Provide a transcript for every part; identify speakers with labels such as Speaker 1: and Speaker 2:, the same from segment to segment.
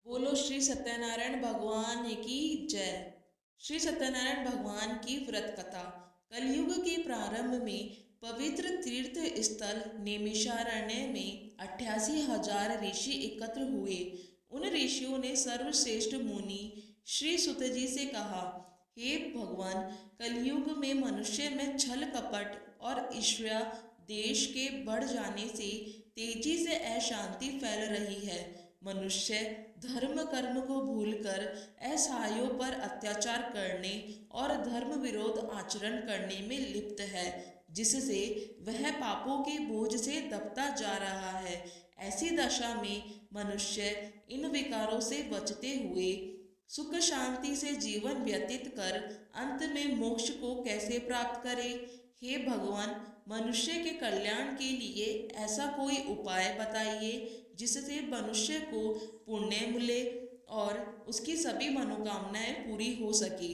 Speaker 1: बोलो श्री सत्यनारायण भगवान की जय। श्री सत्यनारायण भगवान की व्रत कथा। कलयुग के प्रारंभ में पवित्र तीर्थ स्थल नैमिषारण्य में 88,000 ऋषि एकत्र हुए। उन ऋषियों ने सर्वश्रेष्ठ मुनि श्री सुत जी से कहा, हे भगवान, कलयुग में मनुष्य में छल कपट और ईर्ष्या देश के बढ़ जाने से तेजी से अशांति फैल रही है। मनुष्य धर्म कर्म को भूलकर असहायों पर अत्याचार करने और धर्म विरोध आचरण करने में लिप्त है, जिससे वह पापों के बोझ से दबता जा रहा है। ऐसी दशा में मनुष्य इन विकारों से बचते हुए सुख शांति से जीवन व्यतीत कर अंत में मोक्ष को कैसे प्राप्त करे? हे भगवान, मनुष्य के कल्याण के लिए ऐसा कोई उपाय बताइए जिससे मनुष्य को पुण्य मिले और उसकी सभी मनोकामनाएं पूरी हो सके।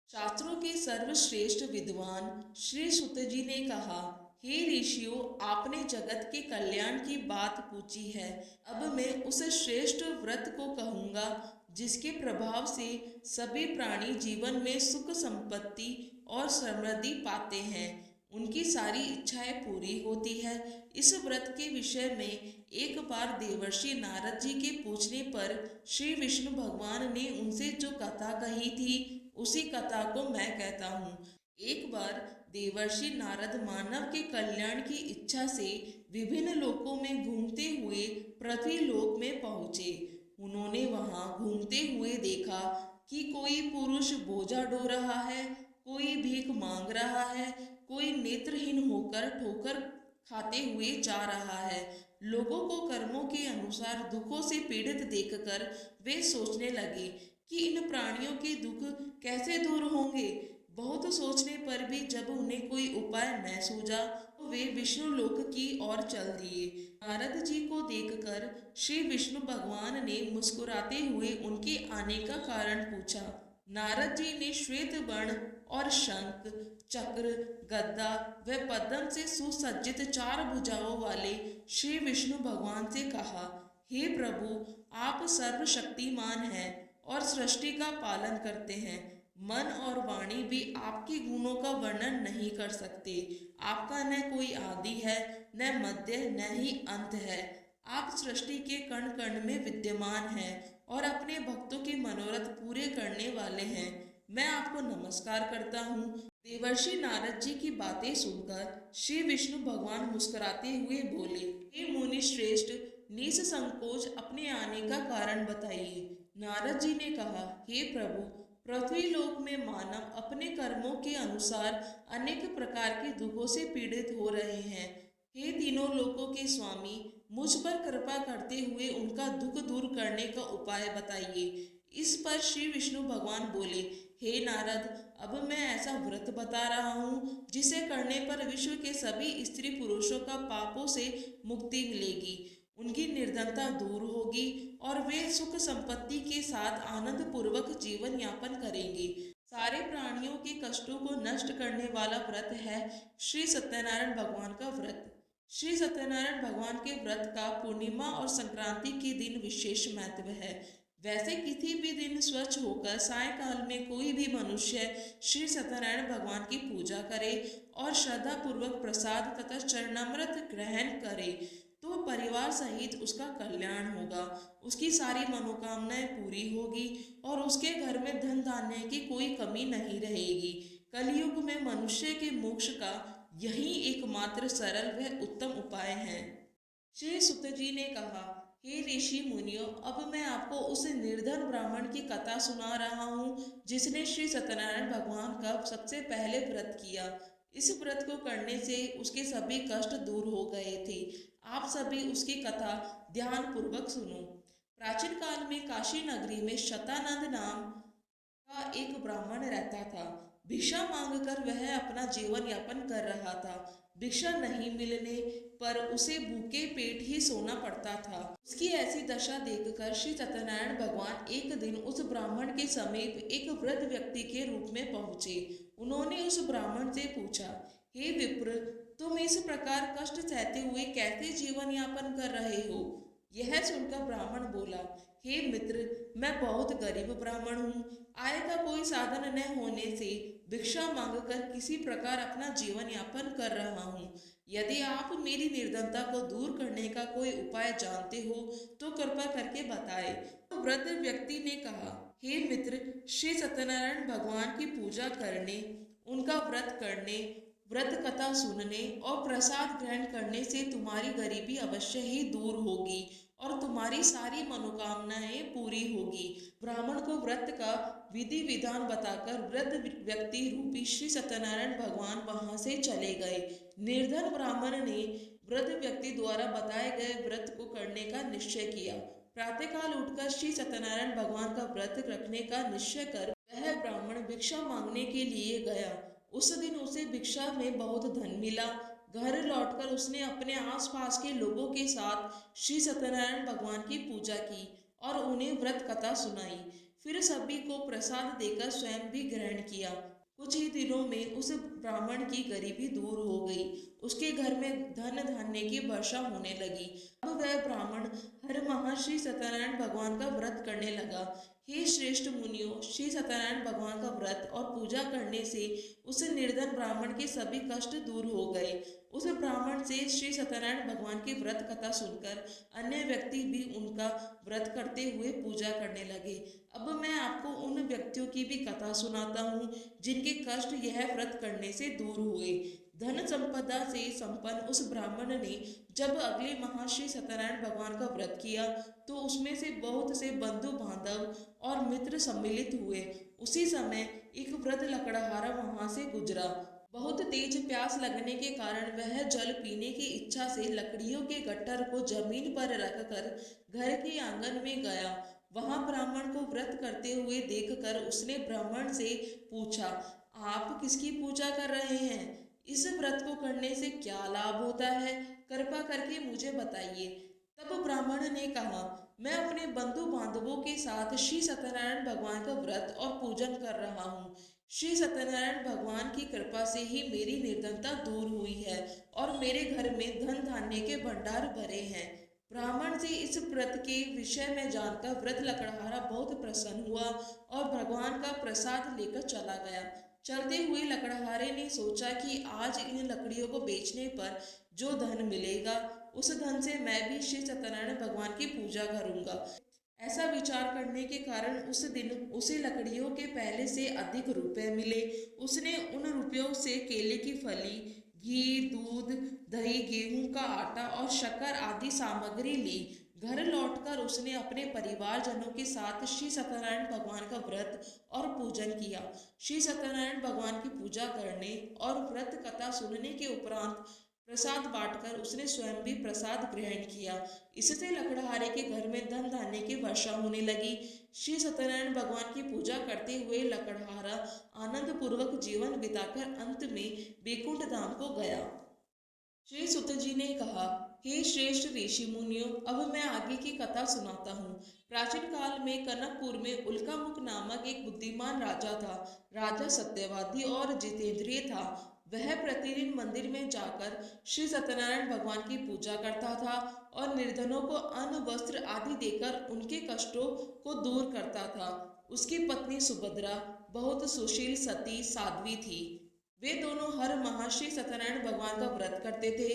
Speaker 1: शास्त्रों के सर्वश्रेष्ठ विद्वान श्री सुत जी ने कहा, हे ऋषियों, आपने जगत के कल्याण की बात पूछी है। अब मैं उस श्रेष्ठ व्रत को कहूँगा जिसके प्रभाव से सभी प्राणी जीवन में सुख संपत्ति और समृद्धि पाते हैं, उनकी सारी इच्छाएं पूरी होती है। इस व्रत के विषय में एक बार देवर्षि नारद जी के पूछने पर श्री विष्णु भगवान ने उनसे जो कथा कही थी उसी कथा को मैं कहता हूँ। एक बार देवर्षि नारद मानव के कल्याण की इच्छा से विभिन्न लोकों में घूमते हुए पृथ्वी लोक में पहुँचे। उन्होंने वहां घूमते हुए देखा कि कोई पुरुष बोझा ढो रहा है, कोई भीख मांग रहा है, कोई नेत्रहीन होकर ठोकर खाते हुए जा रहा है। लोगों को कर्मों के अनुसार दुखों से पीड़ित देखकर वे सोचने लगे कि इन प्राणियों के दुख कैसे दूर होंगे। बहुत सोचने पर भी जब उन्हें कोई उपाय न सूझा तो वे विष्णु लोक की ओर चल दिए। नारद जी को देखकर श्री विष्णु भगवान ने मुस्कुराते हुए उनके आने का कारण पूछा। नारद जी ने श्वेत वर्ण और शंख, चक्र, गदा व पद्म से सुसज्जित 4 भुजाओं वाले श्री विष्णु भगवान से कहा, हे प्रभु, आप सर्वशक्तिमान हैं और सृष्टि का पालन करते हैं। मन और वाणी भी आपके गुणों का वर्णन नहीं कर सकते। आपका न कोई आदि है, न मध्य, न ही अंत है। आप सृष्टि के कण कण में विद्यमान हैं और अपने भक्तों के मनोरथ पूरे करने वाले हैं। मैं आपको नमस्कार करता हूँ। देवर्षि नारद जी की बातें सुनकर श्री विष्णु भगवान मुस्कुराते हुए बोले, हे मुनि श्रेष्ठ, निसंकोच अपने आने का कारण बताइए। नारद जी ने कहा, हे प्रभु, पृथ्वी लोक में मानव अपने कर्मों के अनुसार अनेक प्रकार के दुखों से पीड़ित हो रहे हैं। हे तीनों लोकों के स्वामी, मुझ पर कृपा करते हुए उनका दुख दूर करने का उपाय बताइए। इस पर श्री विष्णु भगवान बोले, हे नारद, अब मैं ऐसा व्रत बता रहा हूँ जिसे करने पर विश्व के सभी स्त्री पुरुषों का पापों से मुक्ति मिलेगी, उनकी निर्धनता दूर होगी और वे सुख संपत्ति के साथ आनंद पूर्वक जीवन यापन करेंगे। सारे प्राणियों के कष्टों को नष्ट करने वाला व्रत है श्री सत्यनारायण भगवान का व्रत। श्री सत्यनारायण भगवान के व्रत का पूर्णिमा और संक्रांति के दिन विशेष महत्व है। वैसे किसी भी दिन स्वच्छ होकर सायंकाल में कोई भी मनुष्य श्री सत्यनारायण भगवान की पूजा करे और श्रद्धा पूर्वक प्रसाद तथा चरणामृत ग्रहण करे तो परिवार सहित उसका कल्याण होगा, उसकी सारी मनोकामनाएं पूरी होगी और उसके घर में धन धान्य की कोई कमी नहीं रहेगी। कलयुग में मनुष्य के मोक्ष का यही एकमात्र सरल व उत्तम उपाय है। श्री सुत जी ने कहा, हे ऋषि मुनियों, अब मैं आपको उस निर्धन ब्राह्मण की कथा सुना रहा हूँ जिसने श्री सत्यनारायण भगवान का सबसे पहले व्रत किया। इस व्रत को करने से उसके सभी कष्ट दूर हो गए थे। आप सभी उसकी कथा ध्यान पूर्वक सुनो। प्राचीन काल में काशी नगरी में शतानंद नाम का एक ब्राह्मण रहता था। भिक्षा मांगकर वह अपना जीवन यापन कर रहा था। भिक्षा नहीं मिलने पर उसे भूखे पेट ही सोना पड़ता था। उसकी ऐसी दशा देखकर श्री सत्यनारायण भगवान एक दिन उस ब्राह्मण के समीप एक वृद्ध व्यक्ति के रूप में पहुंचे। उन्होंने उस ब्राह्मण से पूछा, हे विप्र, तुम इस प्रकार कष्ट सहते हुए कैसे जीवन यापन कर रहे हो? यह सुनकर ब्राह्मण बोला, हे मित्र, मैं बहुत गरीब ब्राह्मण हूँ। आय का कोई साधन न होने से भिक्षा मांगकर किसी प्रकार अपना जीवन यापन कर रहा हूँ। यदि आप मेरी निर्धनता को दूर करने का कोई उपाय जानते हो तो कृपा करके बताएं। तो वृद्ध व्यक्ति ने कहा, हे मित्र, श्री सत्यनारायण भगवान की पूजा करने, उनका व्रत करने, व्रत कथा सुनने और प्रसाद ग्रहण करने से तुम्हारी गरीबी अवश्य ही दूर होगी और तुम्हारी सारी मनोकामनाएं पूरी होगी। ब्राह्मण को व्रत का विधि विधान बताकर वृद्ध व्यक्ति रूपी श्री सत्यनारायण भगवान वहां से चले गए। निर्धन ब्राह्मण ने वृद्ध व्यक्ति द्वारा बताए गए व्रत को करने का निश्चय किया। प्रातःकाल उठकर श्री सत्यनारायण भगवान का व्रत रखने का निश्चय कर वह ब्राह्मण भिक्षा मांगने के लिए गया। उस दिन उसे भिक्षा में बहुत धन मिला। घर लौटकर उसने अपने आसपास के लोगों के साथ श्री सत्यनारायण भगवान की पूजा की और उन्हें व्रत कथा सुनाई। फिर सभी को प्रसाद देकर स्वयं भी ग्रहण किया। कुछ ही दिनों में उस ब्राह्मण की गरीबी दूर हो गई। उसके घर में धन धान्य की वर्षा होने लगी। अब वह ब्राह्मण हर माह श्री सत्यनारायण भगवान का व्रत करने लगा। हे श्रेष्ठ मुनियों, श्री सत्यनारायण भगवान का व्रत और पूजा करने से उस निर्धन ब्राह्मण के सभी कष्ट दूर हो गए। उस ब्राह्मण से श्री सत्यनारायण भगवान की व्रत कथा सुनकर अन्य व्यक्ति भी उनका व्रत करते हुए पूजा करने लगे। अब मैं आपको उन व्यक्तियों की भी कथा सुनाता हूँ जिनके कष्ट यह व्रत करने से दूर हुए। धन संपदा से संपन्न उस ब्राह्मण ने जब अगले माह श्री सत्यनारायण भगवान का व्रत किया तो उसमें से बहुत से बंधु बांधव और मित्र सम्मिलित हुए। उसी समय एक वृद्ध लकड़हारा वहां से गुजरा। बहुत तेज प्यास लगने के कारण वह जल पीने की इच्छा से लकड़ियों के गट्ठर को जमीन पर रखकर घर के आंगन में गया। वहां ब्राह्मण को व्रत करते हुए देखकर उसने ब्राह्मण से पूछा, आप किसकी पूजा कर रहे हैं? इस व्रत को करने से क्या लाभ होता है? कृपा करके मुझे बताइए। तब ब्राह्मण ने कहा, मैं अपने बंधु बांधवों के साथ श्री सत्यनारायण भगवान का व्रत और पूजन कर रहा हूँ। श्री सत्यनारायण भगवान की कृपा से ही मेरी निर्धनता दूर हुई है और मेरे घर में धन धान्य के भंडार भरे हैं। ब्राह्मण से इस व्रत के विषय में जानकर वृद्ध लकड़हारा बहुत प्रसन्न हुआ और भगवान का प्रसाद लेकर चला गया। चलते हुए लकड़हारे ने सोचा कि आज इन लकड़ियों को बेचने पर जो धन मिलेगा उस धन से मैं भी श्री सत्यनारायण भगवान की पूजा करूंगा। ऐसा विचार करने के कारण उस दिन उसे लकड़ियों के पहले से अधिक रुपए मिले। उसने उन रुपयों से केले की फली, घी, दूध, दही, गेहूं का आटा और शक्कर आदि सामग्री ली। घर लौटकर उसने अपने परिवारजनों के साथ श्री सत्यनारायण भगवान का व्रत और पूजन किया। श्री सत्यनारायण भगवान की पूजा करने और व्रत कथा सुनने के उपरांत प्रसाद बांटकर उसने स्वयं भी प्रसाद ग्रहण किया। इससे लकड़हारे के घर में धन धान्य की वर्षा होने लगी। श्री सत्यनारायण भगवान की पूजा करते हुए लकड़हारा आनंद पूर्वक जीवन बिताकर अंत में बैकुंठ धाम को गया। श्री सुत जी ने कहा, हे श्रेष्ठ ऋषि मुनियों, अब मैं आगे की कथा सुनाता हूँ। प्राचीन काल में कनकपुर में उल्कामुख नामक एक बुद्धिमान राजा था। राजा सत्यवादी और जितेंद्रिय था। वह प्रतिदिन मंदिर में जाकर श्री सत्यनारायण भगवान की पूजा करता था और निर्धनों को अन्न, वस्त्र आदि देकर उनके कष्टों को दूर करता था। उसकी पत्नी सुभद्रा बहुत सुशील, सती, साध्वी थी। वे दोनों हर माह श्री सत्यनारायण भगवान का व्रत करते थे।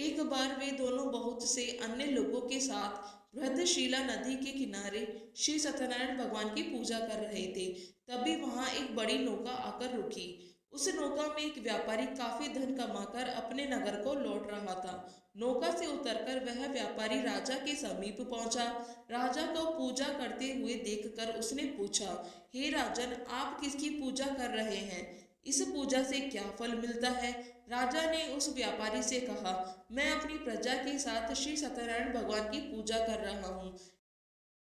Speaker 1: एक बार वे दोनों बहुत से अन्य लोगों के साथ बृहदशिला नदी के किनारे श्री सत्यनारायण भगवान की पूजा कर रहे थे। तभी वहां एक बड़ी नौका आकर रुकी। उस नौका में एक व्यापारी काफी धन कमाकर अपने नगर को लौट रहा था। नौका से उतरकर वह व्यापारी राजा के समीप पहुंचा। राजा को पूजा करते हुए देखकर उसने पूछा, हे राजन, आप किसकी पूजा कर रहे हैं? इस पूजा से क्या फल मिलता है? राजा ने उस व्यापारी से कहा, मैं अपनी प्रजा के साथ श्री सत्यनारायण भगवान की पूजा कर रहा हूँ।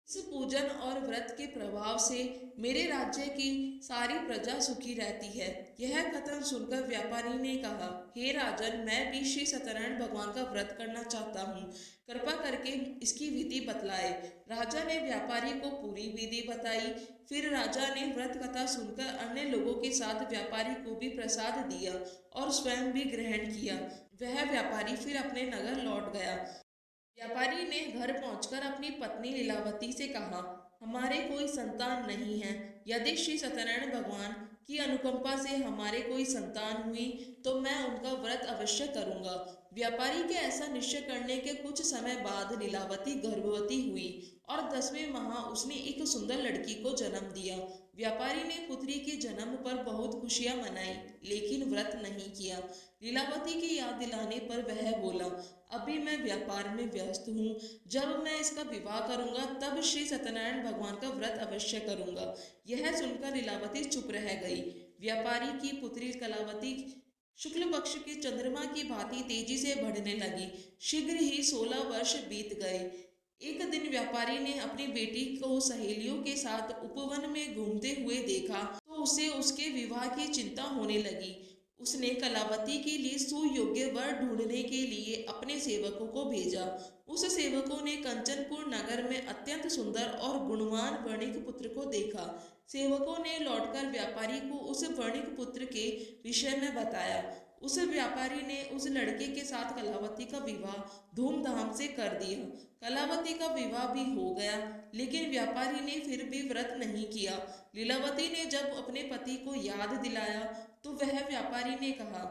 Speaker 1: इस पूजन और व्रत के प्रभाव से मेरे राज्य की सारी प्रजा सुखी रहती है। यह कथन सुनकर व्यापारी ने कहा, हे राजन, मैं भी श्री सत्यनारायण भगवान का व्रत करना चाहता हूँ। कृपा करके इसकी विधि बतलाए। राजा ने व्यापारी को पूरी विधि बताई। फिर राजा ने व्रत कथा सुनकर अन्य लोगों के साथ व्यापारी को भी प्रसाद दिया और स्वयं भी ग्रहण किया। वह व्यापारी फिर अपने नगर लौट गया। व्यापारी ने घर पहुंचकर अपनी पत्नी लीलावती से कहा, हमारे कोई संतान नहीं है। यदि श्री सत्यनारायण भगवान की अनुकंपा से हमारे कोई संतान हुई तो मैं उनका व्रत अवश्य करूंगा। व्यापारी के ऐसा निश्चय करने के कुछ समय बाद लीलावती गर्भवती हुई और 10वें माह उसने एक सुंदर लड़की को जन्म दिया। व्यापारी ने पुत्री के जन्म पर बहुत खुशियां मनाई, लेकिन व्रत नहीं किया। लीलावती की याद दिलाने पर वह बोला, अभी मैं व्यापार में व्यस्त हूँ। जब मैं इसका विवाह करूंगा तब श्री सत्यनारायण भगवान का व्रत अवश्य करूंगा। यह सुनकर लीलावती चुप रह गई। व्यापारी की पुत्री कलावती शुक्ल पक्ष के चंद्रमा की भांति तेजी से बढ़ने लगी। शीघ्र ही 16 वर्ष बीत गए। एक दिन व्यापारी ने अपनी बेटी को सहेलियों के साथ उपवन में घूमते हुए देखा तो उसे उसके विवाह की चिंता होने लगी। उसने कलावती के लिए सुयोग्य वर ढूंढने के लिए अपने सेवकों को भेजा। उस सेवकों ने कंचनपुर नगर में अत्यंत सुंदर और गुणवान वणिक पुत्र को देखा। सेवकों ने लौटकर व्यापारी को उस वणिक पुत्र के विषय में बताया। उस व्यापारी ने उस लड़के के साथ कलावती का विवाह धूमधाम से कर दिया। कलावती का विवाह भी हो गया, लेकिन व्यापारी ने फिर भी व्रत नहीं किया। लीलावती ने जब अपने पति को याद दिलाया तो वह व्यापारी ने कहा,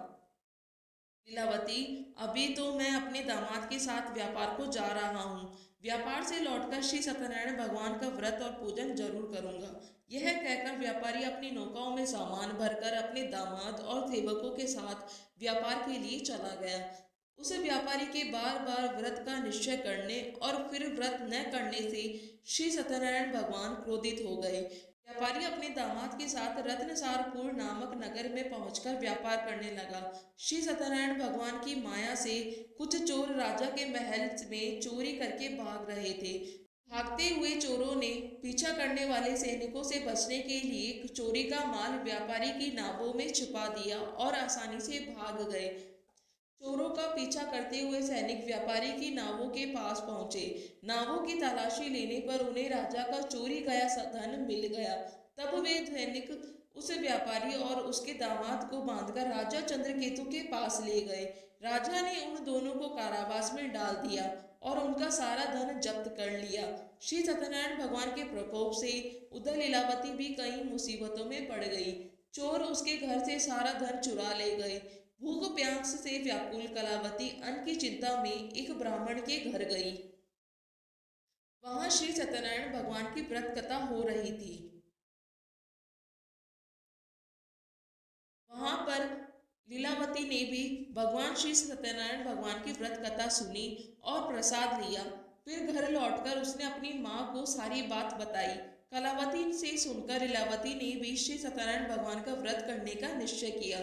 Speaker 1: लीलावती, अभी तो मैं अपने दामाद के साथ व्यापार को जा रहा हूँ। व्यापार से लौटकर श्री सत्यनारायण भगवान का व्रत और पूजन जरूर करूंगा। यह कहकर व्यापारी अपनी नौकाओं में सामान भरकर अपने दामाद और सेवकों के साथ व्यापार के लिए चला गया। उस व्यापारी के बार बार व्रत का निश्चय करने और फिर व्रत न करने से श्री सत्यनारायण भगवान क्रोधित हो गए। व्यापारी अपने दामाद के साथ रत्नसारपुर नामक नगर में पहुंचकर व्यापार करने लगा। श्री सत्यनारायण भगवान की माया से कुछ चोर राजा के महल में चोरी करके भाग रहे थे। भागते हुए चोरों ने पीछा करने वाले सैनिकों से बचने के लिए चोरी का माल व्यापारी की नावों में छिपा दिया और आसानी से भाग गए। चोरों का पीछा करते हुए सैनिक व्यापारी की नावों के पास पहुंचे। नावों की तलाशी लेने पर उन्हें राजा का चोरी गया धन मिल गया। तब वे सैनिक उस व्यापारी और उसके दामाद को बांधकर राजा चंद्रकेतु के पास ले गए। राजा ने उन दोनों को कारावास में डाल दिया और उनका सारा धन जब्त कर लिया। श्री सत्यनारायण भगवान के प्रकोप से उधर लीलावती भी कई मुसीबतों में पड़ गई। चोर उसके घर से सारा धन चुरा ले गए। भूख प्यास से व्याकुल कलावती अन्न की चिंता में एक ब्राह्मण के घर गई। वहां श्री सत्यनारायण भगवान की व्रत कथा हो रही थी। वहां पर लीलावती ने भी भगवान श्री सत्यनारायण भगवान की व्रत कथा सुनी और प्रसाद लिया। फिर घर लौटकर उसने अपनी माँ को सारी बात बताई। कलावती से सुनकर लीलावती ने भी श्री सत्यनारायण भगवान का व्रत करने का निश्चय किया।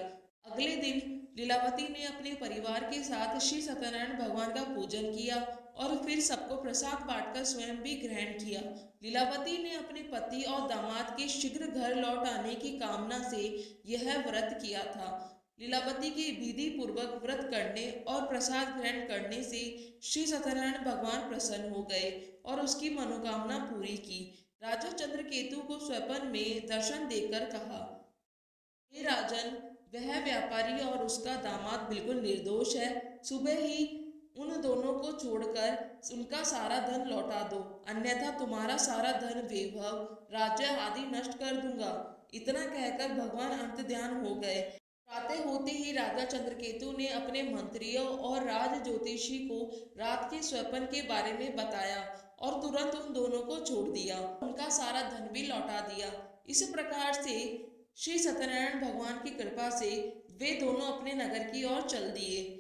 Speaker 1: अगले दिन लीलावती ने अपने परिवार के साथ श्री सत्यनारायण भगवान का पूजन किया और फिर सबको प्रसाद बांटकर स्वयं भी ग्रहण किया। लीलावती ने अपने पति और दामाद के शीघ्र घर लौट आने की कामना से यह व्रत किया था। लीलावती के विधि पूर्वक व्रत करने और प्रसाद ग्रहण करने से श्री सत्यनारायण भगवान प्रसन्न हो गए और उसकी मनोकामना पूरी की। राजा चंद्रकेतु को स्वप्न में दर्शन देकर कहा, हे राजन, वह व्यापारी और उसका दामाद बिल्कुल निर्दोष है। सुबह ही उन दोनों को छोड़कर उनका सारा धन लौटा दो, अन्यथा तुम्हारा सारा धन, वैभव, राज्य आदि नष्ट कर दूंगा। इतना कहकर भगवान अंत ध्यान हो गए। प्रातः होते ही राजा चंद्रकेतु ने अपने मंत्रियों और राज ज्योतिषी को रात के स्वप्न के बारे में बताया और तुरंत उन दोनों को छोड़ दिया। उनका सारा धन भी लौटा दिया। इस प्रकार से श्री सत्यनारायण भगवान की कृपा से वे दोनों अपने नगर की ओर चल दिए।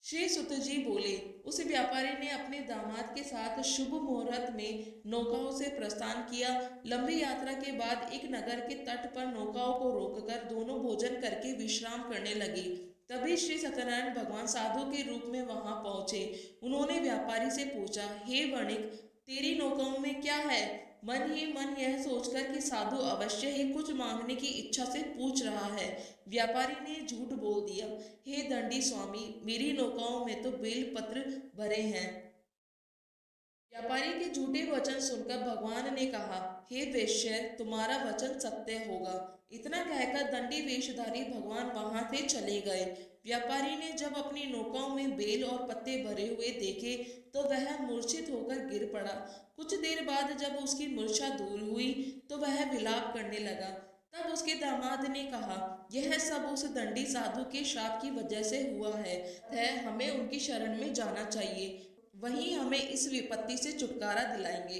Speaker 1: श्री सुत जी बोले, उस व्यापारी ने अपने दामाद के साथ शुभ मुहूर्त में नौकाओं से प्रस्थान किया। लंबी यात्रा के बाद एक नगर के तट पर नौकाओं को रोककर दोनों भोजन करके विश्राम करने लगे। तभी श्री सत्यनारायण भगवान साधु के रूप में वहां पहुंचे। उन्होंने व्यापारी से पूछा, हे वणिक, तेरी नौकाओं में क्या है? मन ही मन यह सोचकर कि साधु अवश्य ही कुछ मांगने की इच्छा से पूछ रहा है, व्यापारी ने झूठ बोल दिया, हे दंडी स्वामी, मेरी नौकाओं में तो बेल पत्र भरे हैं। व्यापारी के झूठे वचन सुनकर भगवान ने कहा, हे वेश्य, तुम्हारा वचन सत्य होगा। इतना कहकर दंडी वेशधारी भगवान वहां से चले गए। व्यापारी ने जब अपनी नौकाओं में बेल और पत्ते भरे हुए देखे तो वह मूर्छित होकर गिर पड़ा। कुछ देर बाद जब उसकी मूर्छा दूर हुई तो वह विलाप करने लगा। तब उसके दामाद ने कहा, यह सब उस दंडी साधु के श्राप की वजह से हुआ है हमें उनकी शरण में जाना चाहिए, वहीं हमें इस विपत्ति से छुटकारा दिलाएंगे।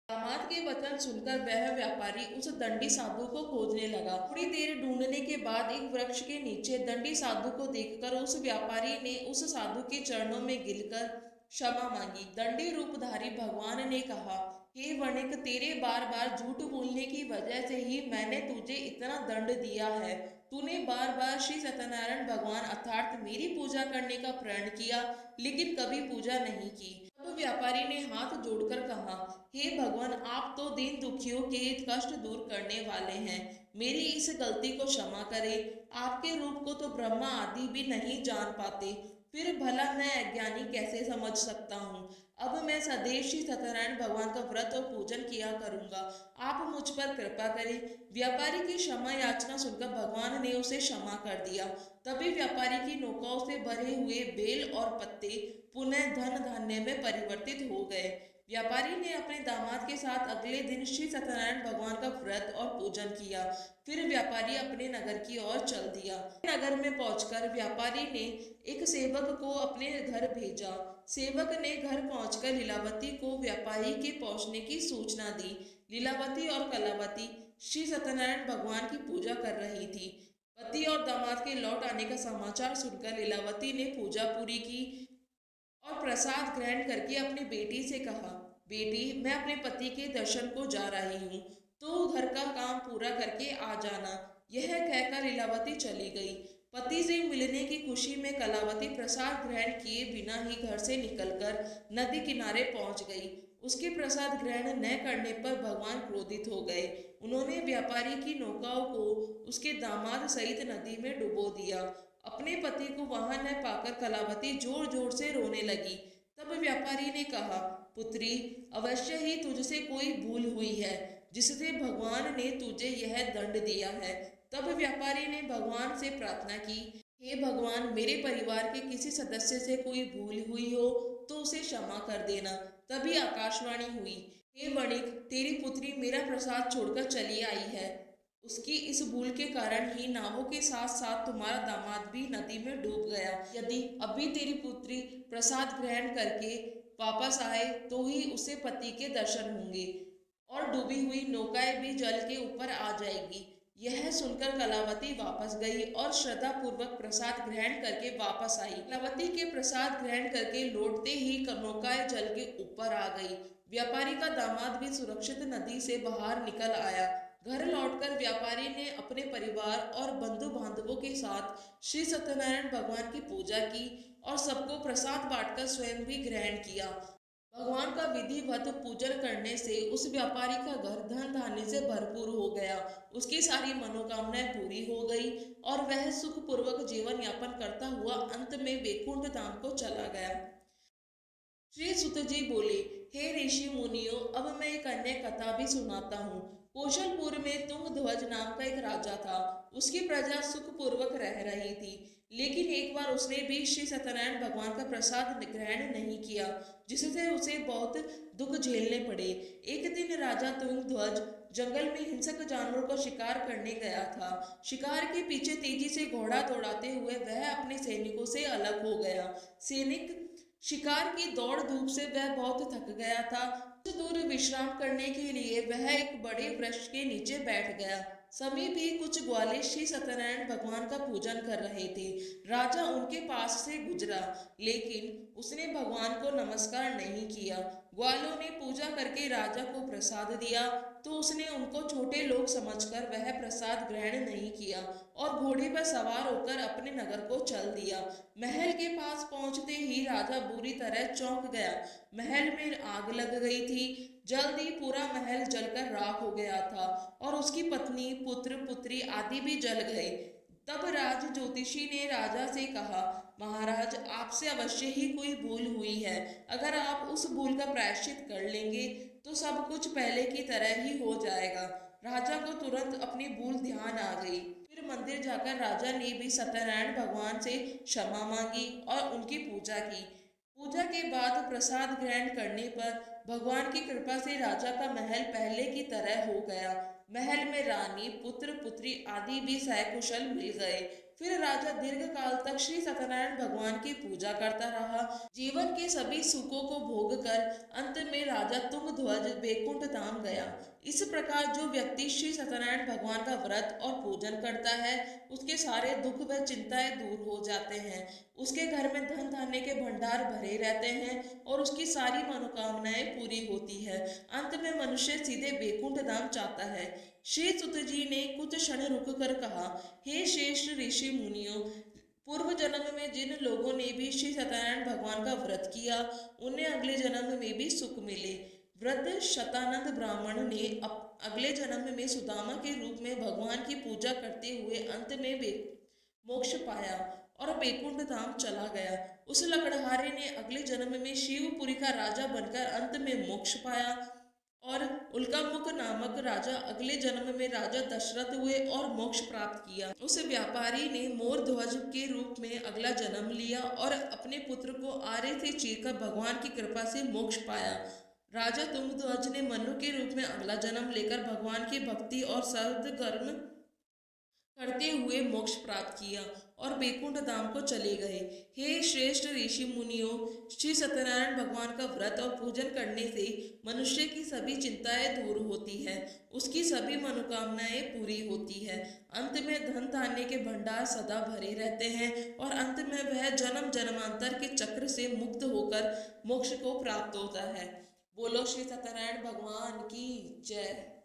Speaker 1: दामाद के वचन सुनकर वह व्यापारी उस दंडी साधु को खोजने लगा। थोड़ी देर ढूंढने के बाद एक वृक्ष के नीचे दंडी साधु को देखकर उस व्यापारी ने उस साधु के चरणों में गिरकर क्षमा मांगी। दंडी रूपधारी भगवान ने कहा, हे वणिक, तेरे बार बार झूठ बोलने की वजह से ही मैंने तुझे इतना दंड दिया है। तूने बार बार श्री सत्यनारायण भगवान अर्थात मेरी पूजा करने का प्रण किया, लेकिन कभी पूजा नहीं की। तब व्यापारी ने हाथ जोड़कर कहा, हे भगवान, आप तो दीन दुखियों के कष्ट दूर करने वाले हैं, मेरी इस गलती को क्षमा करें। आपके रूप को तो ब्रह्मा आदि भी नहीं जान पाते, फिर भला मैं अज्ञानी कैसे समझ सकता हूँ। अब मैं सदैव श्री सत्यनारायण भगवान का व्रत और पूजन किया करूंगा, आप मुझ पर कृपा करें। व्यापारी की क्षमा याचना सुनकर भगवान ने उसे क्षमा कर दिया। तभी व्यापारी की नौकाओं से भरे हुए बेल और पत्ते पुनः धन धान्य में परिवर्तित हो गए। व्यापारी ने अपने दामाद के साथ अगले दिन श्री सत्यनारायण भगवान का व्रत और पूजन किया। फिर व्यापारी अपने नगर की ओर चल दिया। नगर में पहुंचकर व्यापारी ने एक सेवक को अपने घर भेजा। सेवक ने घर पहुंचकर लीलावती को व्यापारी के पहुंचने की सूचना दी। लीलावती और कलावती श्री सत्यनारायण भगवान की पूजा कर रही थी। पति और दामाद के लौट आने का समाचार सुनकर लीलावती ने पूजा पूरी की और प्रसाद ग्रहण करके अपनी बेटी से कहा, बेटी, मैं अपने पति के दर्शन को जा रही हूँ, तो घर का काम पूरा करके आ जाना। यह कहकर लीलावती चली गई। पति से मिलने की खुशी में कलावती प्रसाद ग्रहण किए बिना ही घर से निकलकर नदी किनारे पहुंच गई। उसके प्रसाद ग्रहण न करने पर भगवान क्रोधित हो गए। उन्होंने व्यापारी की नौकाओं को उसके दामाद सहित नदी में डुबो दिया। अपने पति को वहां न पाकर कलावती जोर जोर से रोने लगी। तब व्यापारी ने कहा, पुत्री, अवश्य ही तुझसे कोई भूल हुई है जिससे भगवान ने तुझे यह दंड दिया है। तब व्यापारी ने भगवान से प्रार्थना की, हे भगवान, मेरे परिवार के किसी सदस्य से कोई भूल हुई हो तो उसे क्षमा कर देना। तभी आकाशवाणी हुई, हे वणिक, तेरी पुत्री मेरा प्रसाद छोड़कर चली आई है। उसकी इस भूल के कारण ही नावों के साथ साथ तुम्हारा दामाद भी नदी में डूब गया। यदि अभी तेरी पुत्री प्रसाद ग्रहण करके वापस आए तो ही उसे पति के दर्शन होंगे और डूबी हुई नौकाएं भी जल के ऊपर आ जाएगी। यह सुनकर कलावती वापस गई और श्रद्धा पूर्वक प्रसाद ग्रहण करके वापस आई। कलावती के प्रसाद ग्रहण करके लौटते ही नौकाएं जल के ऊपर आ गई। व्यापारी का दामाद भी सुरक्षित नदी से बाहर निकल आया। घर लौटकर व्यापारी ने अपने परिवार और बंधु बांधवों के साथ श्री सत्यनारायण भगवान की पूजा की और सबको प्रसाद बांटकर स्वयं भी ग्रहण किया। भगवान का विधिवत पूजन करने से उस व्यापारी का घर धन धान्य से भरपूर हो गया। उसकी सारी मनोकामनाएं पूरी हो गई और वह सुखपूर्वक जीवन यापन करता हुआ अंत में वैकुंठ धाम को चला गया। श्री सुत जी बोले, हे ऋषि मुनियों, अब मैं एक अन्य कथा भी सुनाता हूँ। कौशलपुर में तुंगध्वज नाम का एक राजा था। उसकी प्रजा सुखपूर्वक रह रही थी, लेकिन एक बार उसने भी श्री सत्यनारायण भगवान का प्रसाद ग्रहण नहीं किया, जिससे उसे बहुत दुख झेलने पड़े। एक दिन राजा तुंगध्वज जंगल में हिंसक जानवरों का शिकार करने गया था। शिकार के पीछे तेजी से घोड़ा दौड़ाते हुए वह अपने सैनिकों से अलग हो गया। सैनिक शिकार की दौड़ धूप से वह बहुत थक गया था। कुछ दूर विश्राम करने के लिए वह एक बड़े वृक्ष के नीचे बैठ गया। समीप ही कुछ ग्वाले श्री सत्यनारायण भगवान का पूजन कर रहे थे। राजा उनके पास से गुजरा, लेकिन उसने भगवान को नमस्कार नहीं किया। ग्वालों ने पूजा करके राजा को प्रसाद दिया तो उसने उनको छोटे लोग समझकर वह प्रसाद ग्रहण नहीं किया और घोड़े पर सवार होकर अपने नगर को चल दिया। महल के पास पहुंचते ही राजा बुरी तरह चौंक गया। महल में आग लग गई थी। जल्द ही पूरा महल जलकर राख हो गया था और उसकी पत्नी, पुत्र, पुत्री आदि भी जल गए। तब राज ज्योतिषी ने राजा से कहा, महाराज, आपसे अवश्य ही कोई भूल हुई है। अगर आप उस भूल का प्रायश्चित कर लेंगे तो सब कुछ पहले की तरह ही हो जाएगा। राजा को तुरंत अपनी भूल ध्यान आ गई। फिर मंदिर जाकर राजा ने भी सत्यनारायण भगवान से क्षमा मांगी और उनकी पूजा की। पूजा के बाद प्रसाद ग्रहण करने पर भगवान की कृपा से राजा का महल पहले की तरह हो गया। महल में रानी, पुत्र, पुत्री आदि भी सकुशल मिल गए। फिर राजा दीर्घ काल तक श्री सत्यनारायण भगवान की पूजा करता रहा। जीवन के सभी सुखों को भोग कर अंत में राजा तुंगध्वज बैकुंठ धाम गया। इस प्रकार जो व्यक्ति श्री सत्यनारायण भगवान का व्रत और पूजन करता है, उसके सारे दुख व चिंताएं दूर हो जाते हैं। उसके घर में धन धान्य के भंडार भरे रहते हैं और उसकी सारी मनोकामनाएं पूरी होती है। अंत में मनुष्य सीधे बैकुंठ धाम चाहता है। श्री सुत जी ने कुछ क्षण रुक कर कहा, हे श्रेष्ठ ऋषि मुनियों, पूर्व जन्म में जिन लोगों ने भी श्री सत्यनारायण भगवान का व्रत किया, उन्हें अगले जन्म में भी सुख मिले। वृद्ध शतानंद ब्राह्मण ने अगले जन्म में सुदामा के रूप में भगवान की पूजा करते हुए अंत में मोक्ष पाया और बैकुंठ धाम चला गया। उस लकड़हारे ने अगले जन्म में शिवपुरी का राजा बनकर अंत में मोक्ष पाया और उल्कामुख नामक राजा अगले जन्म में राजा दशरथ हुए और मोक्ष प्राप्त किया। उस व्यापारी ने मोर ध्वज के रूप में अगला जन्म लिया और अपने पुत्र को आरे से चीरकर भगवान की कृपा से मोक्ष पाया। राजा तुंगध्वज ने मनु के रूप में अगला जन्म लेकर भगवान की भक्ति और सद्कर्म करते हुए मोक्ष प्राप्त किया और बैकुंठ धाम को चले गए। हे श्रेष्ठ ऋषि मुनियों, श्री सत्यनारायण भगवान का व्रत और पूजन करने से मनुष्य की सभी चिंताएं दूर होती है, उसकी सभी मनोकामनाएं पूरी होती है। अंत में धन धान्य के भंडार सदा भरे रहते हैं और अंत में वह जन्म जन्मांतर के चक्र से मुक्त होकर मोक्ष को प्राप्त होता है। बोलो श्री सत्यनारायण भगवान की जय।